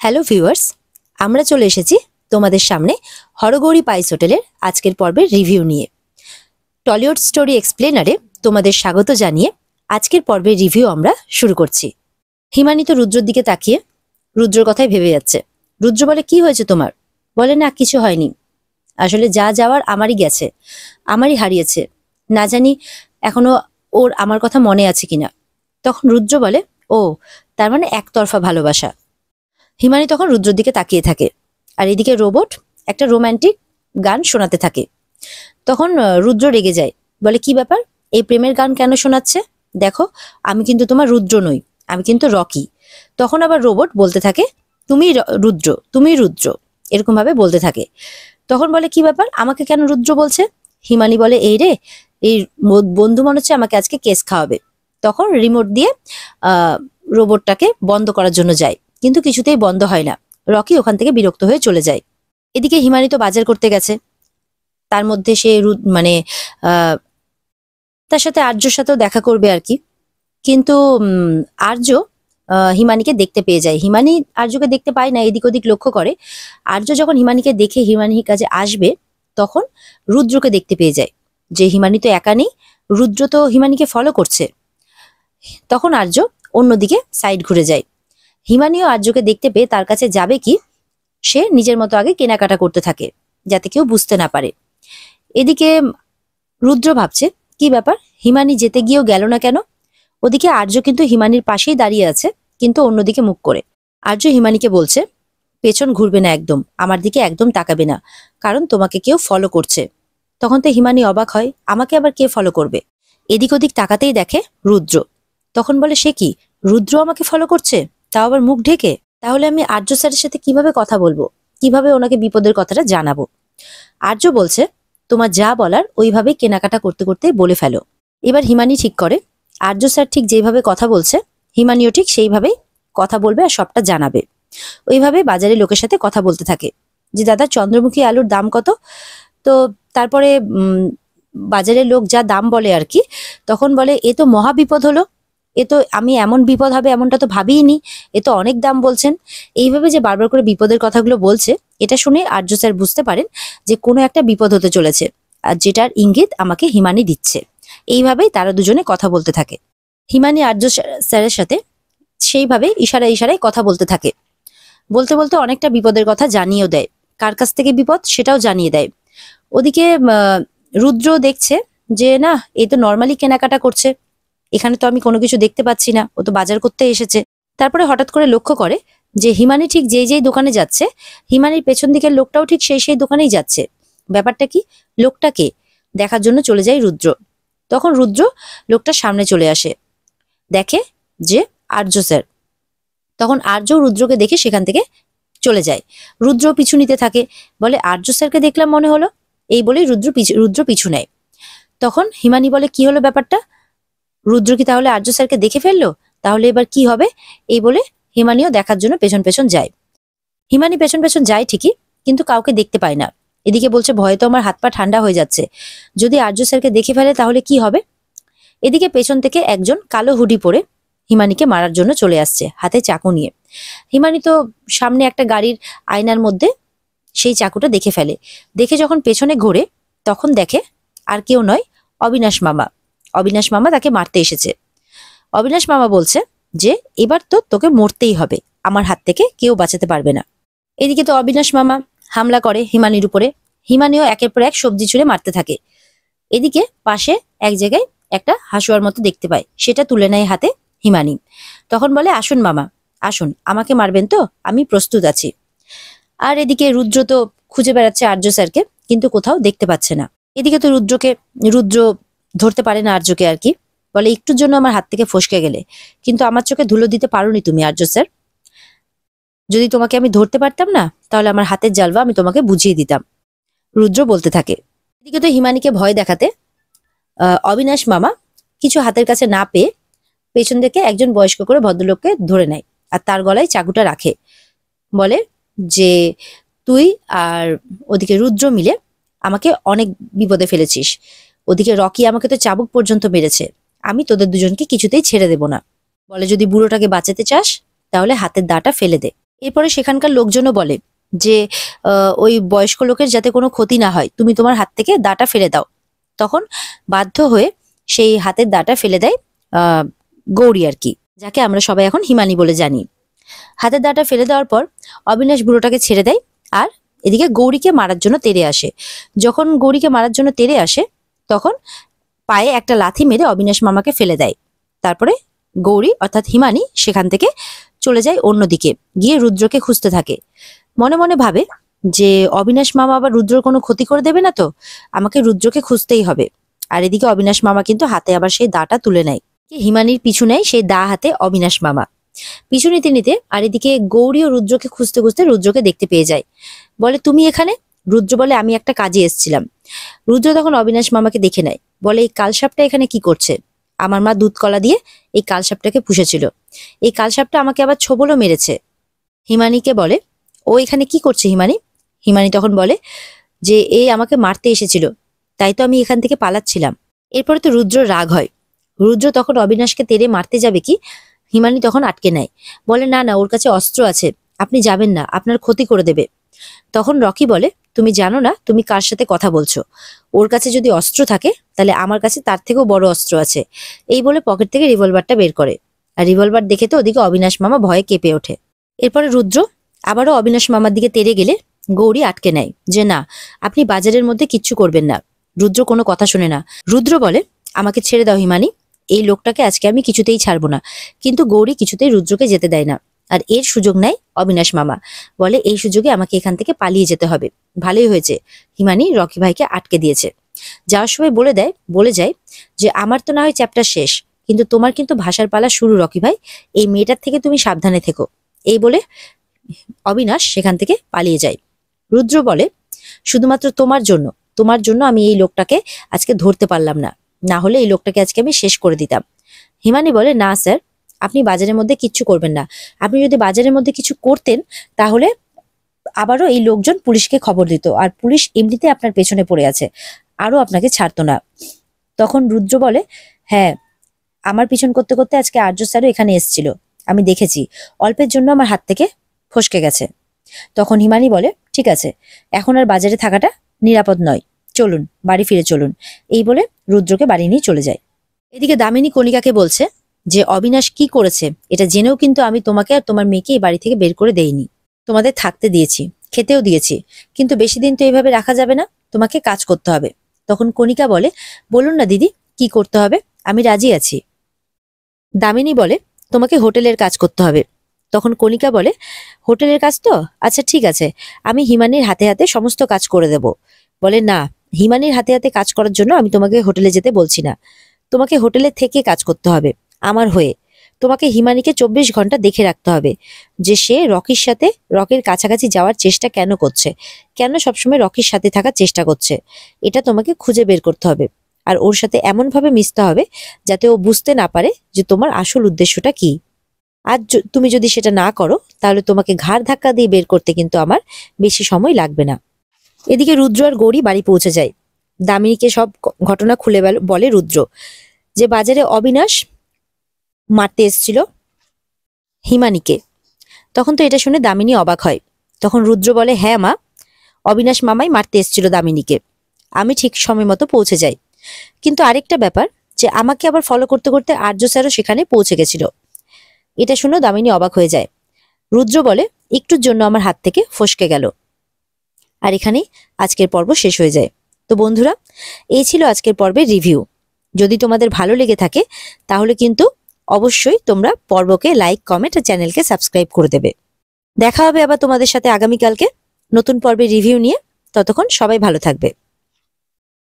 Hello viewers, আমরা চলে এসেছি তোমাদের সামনে হরগৌরী পাইস হোটেলের আজকের পর্বের রিভিউ নিয়ে। টলিউড স্টোরি এক্সপ্লেনারে তোমাদের স্বাগত জানিয়ে আজকের পর্বের রিভিউ আমরা শুরু করছি। হিমানি তো রুদ্রর দিকে তাকিয়ে রুদ্রর কথাই ভেবে যাচ্ছে। রুদ্র বলে, কি হয়েছে তোমার? বলে, না কিছু হয়নি, আসলে যা যাওয়ার আমারই গেছে, আমারই হারিয়েছে, না জানি এখনো ওর আমার কথা মনে আছে কিনা। তখন রুদ্র বলে, ও তার মানে একতরফা ভালোবাসা। হিমানি তখন রুদ্রর দিকে তাকিয়ে থাকে, আর এদিকে রোবট একটা রোমান্টিক গান শোনাতে থাকে। তখন রুদ্র রেগে যায়, বলে, কি ব্যাপার, এই প্রেমের গান কেন শোনাচ্ছে? দেখো, আমি কিন্তু তোমার রুদ্র নই, আমি কিন্তু রকি। তখন আবার রোবট বলতে থাকে, তুমি রুদ্র, তুমি রুদ্র, এরকম ভাবে বলতে থাকে। তখন বলে, কি ব্যাপার, আমাকে কেন রুদ্র বলছে? হিমানি বলে, এই রে, এই বন্ধু মনে হচ্ছে আমাকে আজকে কেস খাওয়াবে। তখন রিমোট দিয়ে রোবটটাকে বন্ধ করার জন্য যায়, কিন্তু কিছুতেই বন্ধ হয় না। রকি ওখান থেকে বিরক্ত হয়ে চলে যায়। এদিকে হিমানি তো বাজার করতে গেছে, তার মধ্যে সে তার সাথে আর্যর সাথেও দেখা করবে আর কি। কিন্তু আর্য হিমানিকে দেখতে পেয়ে যায়। হিমানি আর্যকে দেখতে পায় না, এদিক ওদিক লক্ষ্য করে। আর্য যখন হিমানিকে দেখে হিমানির কাছে আসবে, তখন রুদ্রকে দেখতে পেয়ে যায় যে হিমানি তো একা নেই, রুদ্র তো হিমানিকে ফলো করছে। তখন আর্য অন্যদিকে সাইড ঘুরে যায়। হিমানিও আর্যকে দেখতে পেয়ে তার কাছে যাবে কি, সে নিজের মতো আগে কেনাকাটা করতে থাকে যাতে কেউ বুঝতে না পারে। এদিকে রুদ্র ভাবছে, কি ব্যাপার, হিমানি যেতে গিয়েও গেল না কেন? ওদিকে আর্য কিন্তু হিমানির পাশেই দাঁড়িয়ে আছে, কিন্তু অন্যদিকে মুখ করে। আর্য হিমানিকে বলছে, পেছন ঘুরবে না একদম, আমার দিকে একদম তাকাবে না, কারণ তোমাকে কেউ ফলো করছে। তখন তো হিমানি অবাক হয়, আমাকে আবার কে ফলো করবে? এদিক ওদিক তাকাতেই দেখে রুদ্র। তখন বলে, সে কি, রুদ্র আমাকে ফলো করছে, তাও আবার মুখ ঢেকে? তাহলে আমি আর্য স্যারের সাথে কিভাবে কথা বলবো, কিভাবে ওনাকে বিপদের কথাটা জানাবো? আর্য বলছে, তোমার যা বলার ওইভাবে কেনাকাটা করতে করতে বলে ফেলো। এবার হিমানি ঠিক করে, আর্য স্যার ঠিক যেভাবে কথা বলছে হিমানিও ঠিক সেইভাবেই কথা বলবে আর সবটা জানাবে। ওইভাবে বাজারে লোকের সাথে কথা বলতে থাকে যে, দাদা চন্দ্রমুখী আলুর দাম কত? তো তারপরে বাজারের লোক যা দাম বলে আর কি, তখন বলে, এ তো মহা বিপদ হলো, এ তো আমি এমন বিপদ হবে এমনটা তো ভাবিনি, এ তো অনেক দাম বলছেন। এইভাবে যে বারবার করে বিপদের কথাগুলো বলছে, এটা শুনে আর্য স্যার বুঝতে পারেন যে কোনো একটা বিপদ হতে চলেছে, আর যেটার ইঙ্গিত আমাকে হিমানি দিচ্ছে। এইভাবেই তারা দুজনে কথা বলতে থাকে। হিমানি আর্য স্যারের সাথে সেইভাবে ইশারায় ইশারায় কথা বলতে থাকে। বলতে বলতে অনেকটা বিপদের কথা জানিয়েও দেয়, কার কাছ থেকে বিপদ সেটাও জানিয়ে দেয়। ওদিকে রুদ্র দেখছে যে না, এই তো নর্মালি কেনাকাটা করছে, এখানে তো আমি কোনো কিছু দেখতে পাচ্ছি না, ও তো বাজার করতে এসেছে। তারপরে হঠাৎ করে লক্ষ্য করে যে হিমানি ঠিক যেই যেই দোকানে যাচ্ছে, হিমানির পেছন দিকের লোকটাও ঠিক সেই সেই দোকানেই যাচ্ছে। ব্যাপারটা কি, লোকটাকে দেখার জন্য চলে যায় রুদ্র। তখন রুদ্র লোকটার সামনে চলে আসে, দেখে যে আর্য স্যার। তখন আর্য রুদ্রকে দেখে সেখান থেকে চলে যায়। রুদ্র পিছু নিতে থাকে, বলে, আর্য স্যারকে দেখলাম মনে হলো। এই বলেই রুদ্র পিছু নেয়। তখন হিমানি বলে, কি হলো ব্যাপারটা, রুদ্র কি তাহলে আর্য স্যারকে দেখে ফেললো? তাহলে এবার কি হবে? এই বলে হিমানিও দেখার জন্য পেছন পেছন যায়। হিমানি পেছন পেছন যায় ঠিকই, কিন্তু কাউকে দেখতে পায় না। এদিকে বলছে, ভয়ে তো আমার হাত পা ঠান্ডা হয়ে যাচ্ছে, যদি আর্য স্যারকে দেখে ফেলে তাহলে কি হবে? এদিকে পেছন থেকে একজন কালো হুডি পরে হিমানিকে মারার জন্য চলে আসছে, হাতে চাকু নিয়ে। হিমানি তো সামনে একটা গাড়ির আয়নার মধ্যে সেই চাকুটা দেখে ফেলে। দেখে যখন পেছনে ঘোরে, তখন দেখে আর কেউ নয়, অবিনাশ মামা। অবিনাশ মামা তাকে মারতে এসেছে। অবিনাশ মামা বলছে যে, এবার তো তোকে মরতেই হবে, আমার হাত থেকে কেউ বাঁচাতে পারবে না। এদিকে তো অবিনাশ মামা হামলা করে হিমানির উপরে। হিমানিও একের পর এক সবজি ছুঁড়ে মারতে থাকে। এদিকে পাশে এক জায়গায় একটা হাসুয়ার মতো দেখতে পায়, সেটা তুলে নেয় হাতে হিমানি। তখন বলে, আসুন মামা, আসুন, আমাকে মারবেন তো, আমি প্রস্তুত আছি। আর এদিকে রুদ্র তো খুঁজে বেড়াচ্ছে আর্য স্যারকে, কিন্তু কোথাও দেখতে পাচ্ছে না। এদিকে তো রুদ্র ধরতে পারে না আর্যকে আর কি। বলে, একটুর জন্য আমার হাত থেকে ফসকে গেলে, কিন্তু আমার চোখে ধুলো দিতে পারোনি তুমি আর্য স্যার। যদি তোমাকে আমি ধরতে পারতাম না, তাহলে আমার হাতের জালবা আমি তোমাকে বুঝিয়ে দিতাম। রুদ্র বলতে থাকে। এদিকে তো হিমানিকে ভয় দেখাতে অবিনাশ মামা কিছু হাতের কাছে না পেয়ে পেছন থেকে একজন বয়স্ক করে ভদ্রলোককে ধরে নেয়, আর তার গলায় চাকুটা রাখে। বলে যে, তুই আর ওদিকে রুদ্র মিলে আমাকে অনেক বিপদে ফেলেছিস, ওদিকে রকি আমাকে তো চাবুক পর্যন্ত মেরেছে, আমি তোদের দুজনকে কিছুতেই ছেড়ে দেব না। বলে, যদি বুড়োটাকে বাঁচাতে চাস তাহলে হাতের দাটা ফেলে দে। এরপরে সেখানকার লোকজনও বলে যে ওই বয়স্ক লোকের যাতে কোনো ক্ষতি না হয়, তুমি তোমার হাত থেকে দাটা ফেলে দাও। তখন বাধ্য হয়ে সেই হাতের দাটা ফেলে দেয় গৌরী আর কি, যাকে আমরা সবাই এখন হিমানি বলে জানি। হাতের দাটা ফেলে দেওয়ার পর অবিনাশ বুড়োটাকে ছেড়ে দেয়, আর এদিকে গৌরীকে মারার জন্য তেড়ে আসে। যখন গৌরীকে মারার জন্য তেড়ে আসে তখন পায়ে একটা লাথি মেরে অবিনাশ মামাকে ফেলে দেয়। তারপরে গৌরী অর্থাৎ হিমানি সেখান থেকে চলে যায় অন্যদিকে, গিয়ে রুদ্রকে খুঁজতে থাকে। মনে মনে ভাবে যে অবিনাশ মামা আবার রুদ্রর কোনো ক্ষতি করে দেবে না তো, আমাকে রুদ্রকে খুঁজতেই হবে। আর এদিকে অবিনাশ মামা কিন্তু হাতে আবার সেই দাটা তুলে নেয়। হিমানির পিছু নেয় সেই দা হাতে অবিনাশ মামা। পিছু নিতে নিতে আর এদিকে গৌরী ও রুদ্রকে খুঁজতে খুঁজতে রুদ্রকে দেখতে পেয়ে যায়। বলে, তুমি এখানে? রুদ্র বলে, আমি একটা কাজে এসেছিলাম। রুদ্র তখন অবিনাশ মামাকে দেখে নেয়, বলে, এই কালসাপটা এখানে কি করছে? আমার মা দুধ কলা দিয়ে এই কালসাপটাকে পুষেছিল, এই কালসাপটা আমাকে আবার ছোবলও মেরেছে। হিমানিকে বলে, ও এখানে কি করছে হিমানি? হিমানি তখন বলে যে এই আমাকে মারতে এসেছিল, তাই তো আমি এখান থেকে পালাচ্ছিলাম। এরপরে তো রুদ্র রাগ হয়। রুদ্র তখন অবিনাশকে তেড়ে মারতে যাবে কি, হিমানি তখন আটকে নেয়, বলে, না না, ওর কাছে অস্ত্র আছে, আপনি যাবেন না, আপনার ক্ষতি করে দেবে। তখন রকি বলে, তুমি জানো না তুমি কার সাথে কথা বলছো? ওর কাছে যদি অস্ত্র থাকে তাহলে আমার কাছে তার থেকেও বড় অস্ত্র আছে। এই বলে পকেট থেকে রিভলভারটা বের করে। আর রিভলভার দেখে তো ওদিকে অবিনাশ মামা ভয়ে কেঁপে ওঠে। এরপরে রুদ্র আবারও অবিনাশ মামার দিকে তেড়ে গেলে গৌরী আটকে নেয় যে না, আপনি বাজারের মধ্যে কিচ্ছু করবেন না। রুদ্র কোনো কথা শোনে না। রুদ্র বলে, আমাকে ছেড়ে দাও হিমানি, এই লোকটাকে আজকে আমি কিছুতেই ছাড়বো না। কিন্তু গৌরী কিছুতেই রুদ্রকে যেতে দেয় না, আর এর সুযোগ নেয় অবিনাশ মামা। বলে, এই সুযোগে আমাকে এখান থেকে পালিয়ে যেতে হবে। ভালোই হয়েছে হিমানি রকি ভাইকে আটকে দিয়েছে। যাওয়ার সময় বলে যায় যে আমার তো না হয় চ্যাপ্টার শেষ, কিন্তু তোমার কিন্তু ভাষার পালা শুরু রকি ভাই, এই মেয়েটার থেকে তুমি সাবধানে থেকো। এই বলে অবিনাশ সেখান থেকে পালিয়ে যায়। রুদ্র বলে, শুধুমাত্র তোমার জন্য আমি এই লোকটাকে আজকে ধরতে পারলাম না, না হলে এই লোকটাকে আজকে আমি শেষ করে দিতাম। হিমানি বলে, না স্যার, আপনি বাজারের মধ্যে কিচ্ছু করবেন না। আপনি যদি বাজারের মধ্যে কিছু করতেন তাহলে আবারও এই লোকজন পুলিশকে খবর দিত, আর পুলিশ এমনিতে আপনার পেছনে পড়ে আছে, আরো আপনাকে ছাড়তো না। তখন রুদ্র বলে, হ্যাঁ, আমার পিছন করতে করতে আজকে আর্য স্যারও এখানে এসেছিল, আমি দেখেছি, অল্পের জন্য আমার হাত থেকে ফসকে গেছে। তখন হিমানি বলে, ঠিক আছে, এখন আর বাজারে থাকাটা নিরাপদ নয়, চলুন বাড়ি ফিরে চলুন। এই বলে রুদ্রকে বাড়ি নিয়ে চলে যায়। এদিকে দামিনী কণিকাকে বলছে যে অবিনাশ কি করেছে এটা জেনেও কিন্তু আমি তোমাকে আর তোমার মেয়েকে এই বাড়ি থেকে বের করে দেইনি, তোমাদের থাকতে দিয়েছি, খেতেও দিয়েছি, কিন্তু বেশি দিন তো এইভাবে রাখা যাবে না, তোমাকে কাজ করতে হবে। তখন কণিকা বলে, বলুন না দিদি, কি করতে হবে, আমি রাজি আছি। দামিনী বলে, তোমাকে হোটেলের কাজ করতে হবে। তখন কণিকা বলে, হোটেলের কাজ তো, আচ্ছা ঠিক আছে, আমি হিমানির হাতে হাতে সমস্ত কাজ করে দেব। বলে, না, হিমানির হাতে হাতে কাজ করার জন্য আমি তোমাকে হোটেলে যেতে বলছি না, তোমাকে হোটেলে থেকে কাজ করতে হবে আমার হয়ে। তোমাকে হিমানিকে 24 ঘন্টা দেখে রাখতে হবে যে সে রকির কাছাকাছি যাওয়ার চেষ্টা কেন করছে, কেন সবসময় রকির সাথে থাকার চেষ্টা করছে, এটা তোমাকে খুঁজে বের করতে হবে। আর ওর সাথে এমন ভাবে মিশতে হবে যাতে ও বুঝতে না পারে যে তোমার আসল উদ্দেশ্যটা কি। আর তুমি যদি সেটা না করো তাহলে তোমাকে ঘাড় ধাক্কা দিয়ে বের করতে কিন্তু আমার বেশি সময় লাগবে না। এদিকে রুদ্র আর গৌরী বাড়ি পৌঁছে যায়। দামিনীকে সব ঘটনা খুলে বলে রুদ্র যে বাজারে অবিনাশ মারতে এসেছিল হিমানিকে। তখন তো এটা শুনে দামিনী অবাক হয়। তখন রুদ্র বলে, হ্যাঁ মা, অবিনাশ মামাই মারতে এসেছিল দামিনীকে, আমি ঠিক সময় মতো পৌঁছে যাই। কিন্তু আরেকটা ব্যাপার, যে আমাকে আবার ফলো করতে করতে আর্য স্যারও সেখানে পৌঁছে গেছিল। এটা শুনে দামিনী অবাক হয়ে যায়। রুদ্র বলে, একটুর জন্য আমার হাত থেকে ফসকে গেল। আর এখানেই আজকের পর্ব শেষ হয়ে যায়। তো বন্ধুরা, এই ছিল আজকের পর্বের রিভিউ। যদি তোমাদের ভালো লেগে থাকে তাহলে কিন্তু অবশ্যই তোমরা পর্বকে লাইক, কমেন্ট আর চ্যানেলকে সাবস্ক্রাইব করে দেবে। দেখা হবে আবার তোমাদের সাথে আগামীকালকে নতুন পর্বের রিভিউ নিয়ে। ততক্ষণ সবাই ভালো থাকবে।